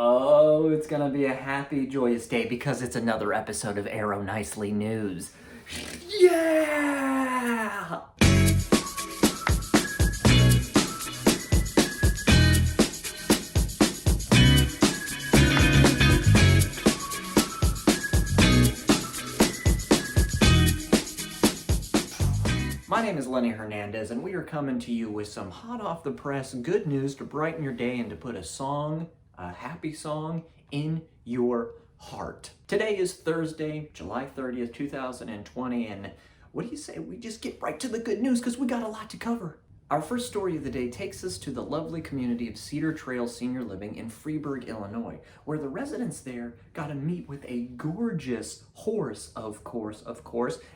Oh, it's gonna be a happy, joyous day because it's another episode of Arrow Nicely News. Yeah! My name is Lenny Hernandez, and we are coming to you with some hot off the press good news to brighten your day and to put a happy song, in your heart. Today is Thursday, July 30th, 2020, and what do you say we just get right to the good news because we got a lot to cover. Our first story of the day takes us to the lovely community of Cedar Trail Senior Living in Freeburg, Illinois, where the residents there got to meet with a gorgeous horse, of course,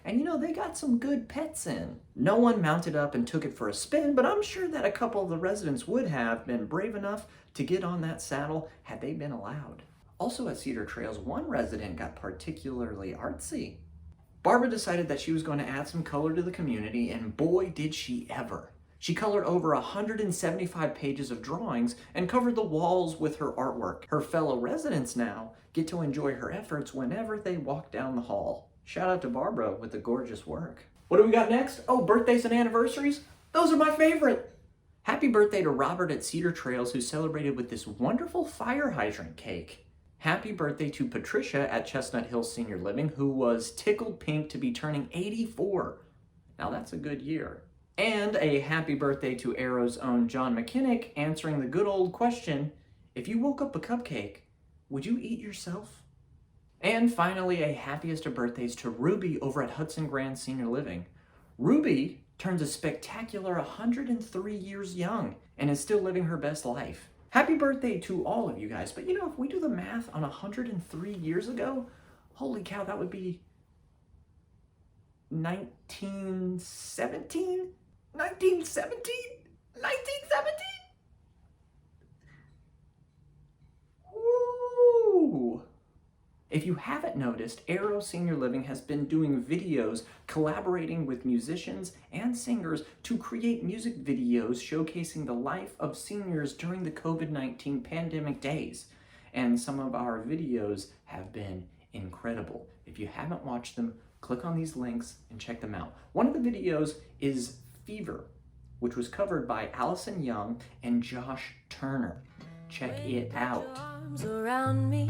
and they got some good pets in. No one mounted up and took it for a spin, but I'm sure that a couple of the residents would have been brave enough to get on that saddle had they been allowed. Also at Cedar Trails, one resident got particularly artsy. Barbara decided that she was going to add some color to the community, and boy did she ever. She colored over 175 pages of drawings and covered the walls with her artwork. Her fellow residents now get to enjoy her efforts whenever they walk down the hall. Shout out to Barbara with the gorgeous work. What do we got next? Oh, birthdays and anniversaries? Those are my favorite! Happy birthday to Robert at Cedar Trails, who celebrated with this wonderful fire hydrant cake. Happy birthday to Patricia at Chestnut Hills Senior Living, who was tickled pink to be turning 84. Now that's a good year. And a happy birthday to Arrow's own John McKinnick, answering the good old question, if you woke up a cupcake, would you eat yourself? And finally, a happiest of birthdays to Ruby over at Hudson Grande Senior Living. Ruby turns a spectacular 103 years young and is still living her best life. Happy birthday to all of you guys. But if we do the math on 103 years ago, holy cow, that would be 1917? 1917? 1917? Woo! If you haven't noticed, Arrow Senior Living has been doing videos collaborating with musicians and singers to create music videos showcasing the life of seniors during the COVID-19 pandemic days. And some of our videos have been incredible. If you haven't watched them, click on these links and check them out. One of the videos is Fever, which was covered by Allison Young and Josh Turner. Check it out. Arms around me,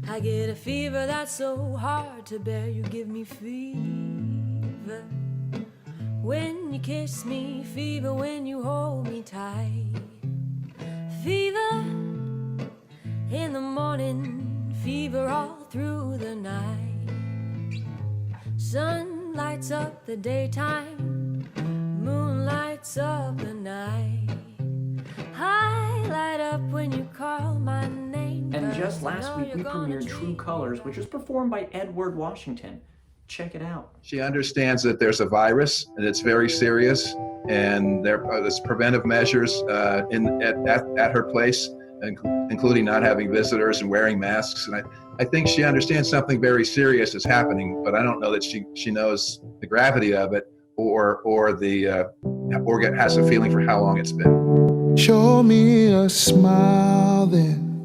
I get a fever that's so hard to bear. You give me fever when you kiss me, fever when you hold me tight, fever in the morning, fever all through the night. Sun lights up the daytime, moon lights up the night. I light up when you call my name. And just last week we premiered True Colors, which was performed by Edward Washington. Check it out. She understands that there's a virus and it's very serious, and there's preventive measures at her place, including not having visitors and wearing masks. And I think she understands something very serious is happening, but I don't know that she knows the gravity of it or has a feeling for how long it's been. Show me a smile then.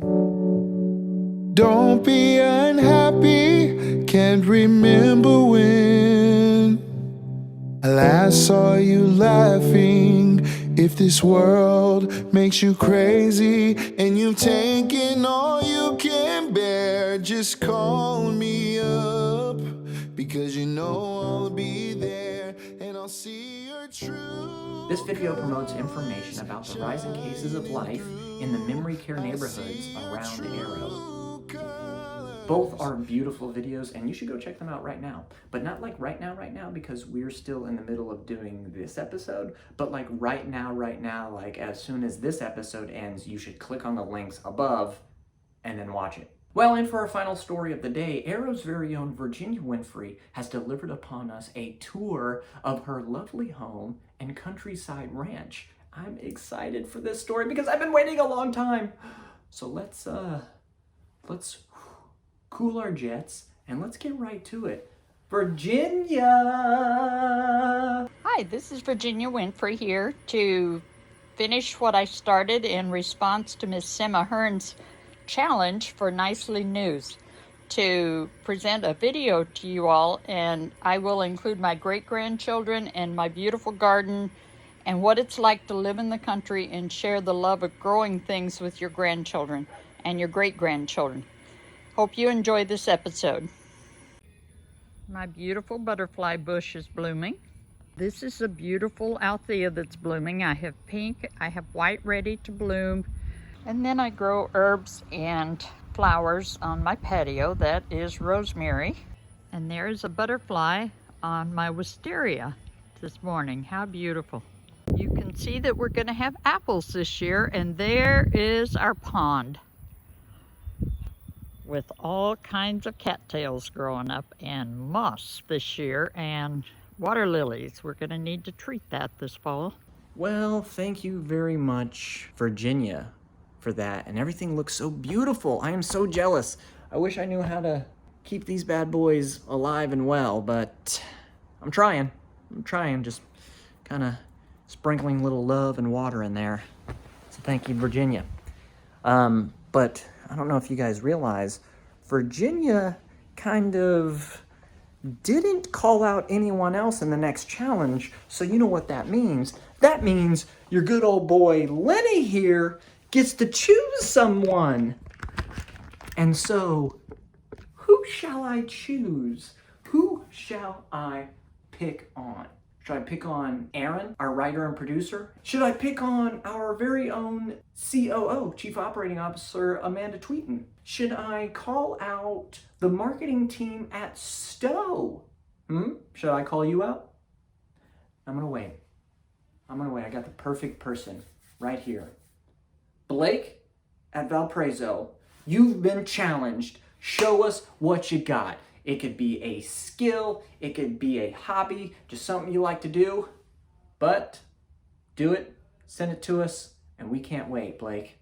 Don't be unhappy. Can't remember when I last saw you laughing. If this world makes you crazy and you've taken all you can bear, just call me up, because I'll be there and I'll see your truth. This video promotes information about the rising cases of life in the memory care neighborhoods around Arrow. Both are beautiful videos, and you should go check them out right now. But not like right now, because we're still in the middle of doing this episode, but like right now, like as soon as this episode ends, you should click on the links above and then watch it. Well, and for our final story of the day, Arrow's very own Virginia Winfrey has delivered upon us a tour of her lovely home and countryside ranch. I'm excited for this story because I've been waiting a long time. So let's cool our jets and let's get right to it. Virginia! Hi, this is Virginia Winfrey here to finish what I started in response to Miss Sema Hearn's challenge for Nicely News to present a video to you all, and I will include my great-grandchildren and my beautiful garden and what it's like to live in the country and share the love of growing things with your grandchildren and your great-grandchildren. Hope you enjoy this episode. My beautiful butterfly bush is blooming. This is a beautiful althea that's blooming. I have pink, I have white ready to bloom, and then I grow herbs and flowers on my patio. That is rosemary. And there is a butterfly on my wisteria this morning. How beautiful. You can see that we're going to have apples this year, and there is our pond with all kinds of cattails growing up and moss this year and water lilies. We're going to need to treat that this fall. Well, thank you very much, Virginia, for that. And everything looks so beautiful. I am so jealous. I wish I knew how to keep these bad boys alive and well, but I'm trying. Just kind of sprinkling a little love and water in there. So thank you, Virginia. But I don't know if you guys realize, Virginia kind of didn't call out anyone else in the next challenge, so you know what that means. That means your good old boy Lenny here gets to choose someone. And so, who shall I choose? Who shall I pick on? Should I pick on Aaron, our writer and producer? Should I pick on our very own COO, Chief Operating Officer, Amanda Tweeten? Should I call out the marketing team at Stowe? Should I call you out? I'm gonna wait. I got the perfect person right here. Blake at Valparaiso, you've been challenged. Show us what you got. It could be a skill, it could be a hobby, just something you like to do, but do it, send it to us, and we can't wait, Blake.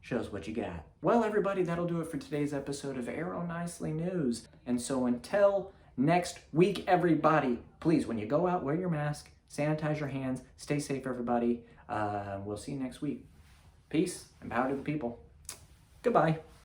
Show us what you got. Well, everybody, that'll do it for today's episode of Aero Nicely News. And so until next week, everybody, please, when you go out, wear your mask, sanitize your hands, stay safe, everybody. We'll see you next week. Peace and power to the people. Goodbye.